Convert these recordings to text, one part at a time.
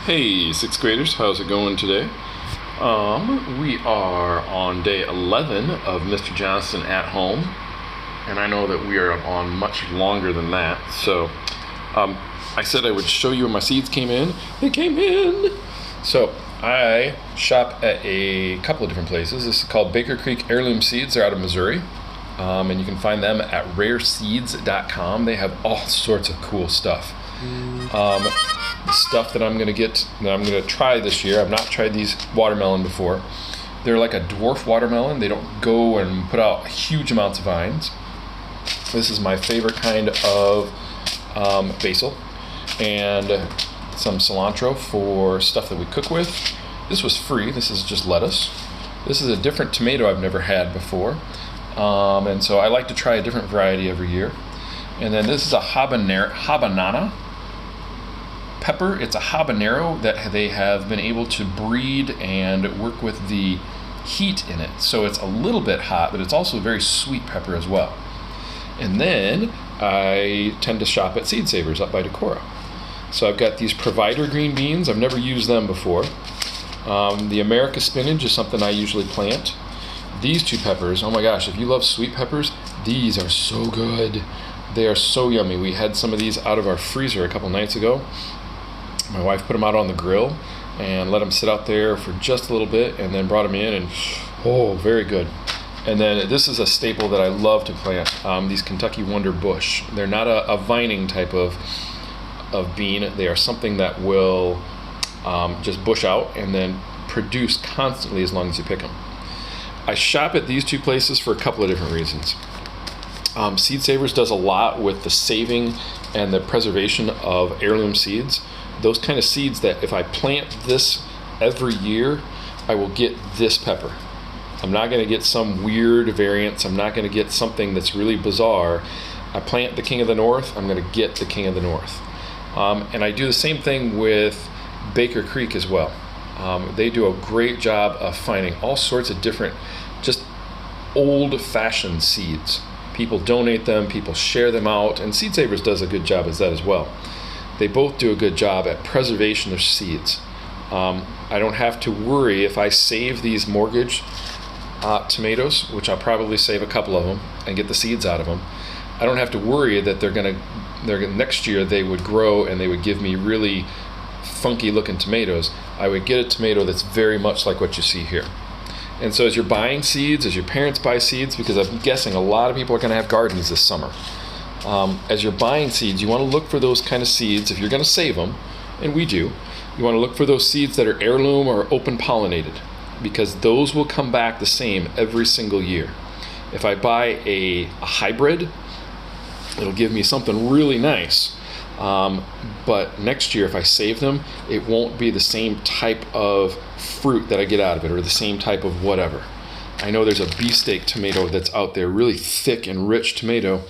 Hey, sixth graders, how's it going today? We are on day 11 of Mr. Johnston at home, and I know that we are on much longer than that. So, I said I would show you when my seeds came in. They came in. So, I shop at a couple of different places. This is called Baker Creek Heirloom Seeds. They're out of Missouri, and you can find them at rareseeds.com. They have all sorts of cool stuff. The stuff that I'm gonna try this year. I've not tried these watermelon before. They're like a dwarf watermelon. They don't go and put out huge amounts of vines. This is my favorite kind of basil, and some cilantro for stuff that we cook with. This was free. This is just lettuce. This is a different tomato I've never had before, and so I like to try a different variety every year. And then this is a habanana pepper. It's a habanero that they have been able to breed and work with the heat in it. So it's a little bit hot, but it's also a very sweet pepper as well. And then I tend to shop at Seed Savers up by Decorah. So I've got these Provider green beans. I've never used them before. The America spinach is something I usually plant. These two peppers, oh my gosh, if you love sweet peppers, these are so good. They are so yummy. We had some of these out of our freezer a couple nights ago. My wife put them out on the grill and let them sit out there for just a little bit, and then brought them in, and oh, very good. And then this is a staple that I love to plant, these Kentucky Wonder Bush. They're not a vining type of bean. They are something that will just bush out and then produce constantly as long as you pick them. I shop at these two places for a couple of different reasons. Seed Savers does a lot with the saving and the preservation of heirloom seeds. Those kind of seeds that if I plant this every year, I will get this pepper. I'm not going to get some weird variants. I'm not going to get something that's really bizarre. I plant the King of the North, I'm going to get the King of the North. And I do the same thing with Baker Creek as well. They do a great job of finding all sorts of different, just old-fashioned seeds. People donate them, people share them out, and Seed Savers does a good job as that as well. They both do a good job at preservation of seeds. I don't have to worry if I save these mortgage tomatoes, which I'll probably save a couple of them and get the seeds out of them. I don't have to worry that next year they would grow and they would give me really funky looking tomatoes. I would get a tomato that's very much like what you see here. And so as you're buying seeds, as your parents buy seeds, because I'm guessing a lot of people are going to have gardens this summer, as you're buying seeds, you want to look for those kind of seeds. If you're going to save them, and we do, you want to look for those seeds that are heirloom or open pollinated, because those will come back the same every single year. If I buy a hybrid, it'll give me something really nice. But next year, if I save them, it won't be the same type of fruit that I get out of it, or the same type of whatever. I know there's a beefsteak tomato that's out there, really thick and rich tomato.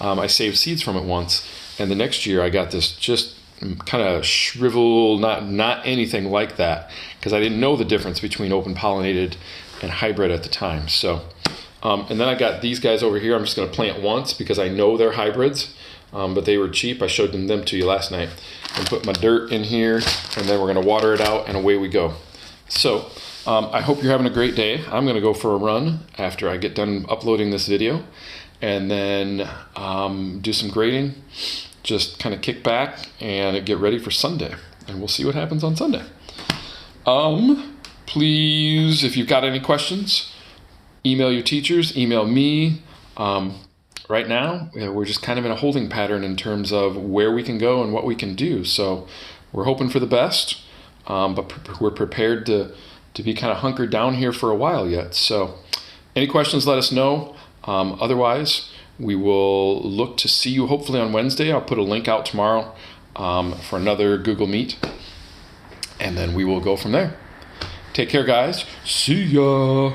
I saved seeds from it once, and the next year I got this just kind of shriveled, not anything like that, because I didn't know the difference between open pollinated and hybrid at the time. So, and then I got these guys over here. I'm just going to plant once because I know they're hybrids. But they were cheap. I showed them to you last night. And put my dirt in here, and then we're going to water it out, and away we go. So I hope you're having a great day. I'm going to go for a run after I get done uploading this video, and then do some grading, just kind of kick back and get ready for Sunday, and we'll see what happens on Sunday. Please, if you've got any questions, email your teachers, email me. Right now, we're just kind of in a holding pattern in terms of where we can go and what we can do. So we're hoping for the best, but we're prepared to be kind of hunkered down here for a while yet. So any questions, let us know. Otherwise, we will look to see you hopefully on Wednesday. I'll put a link out tomorrow for another Google Meet, and then we will go from there. Take care, guys. See ya.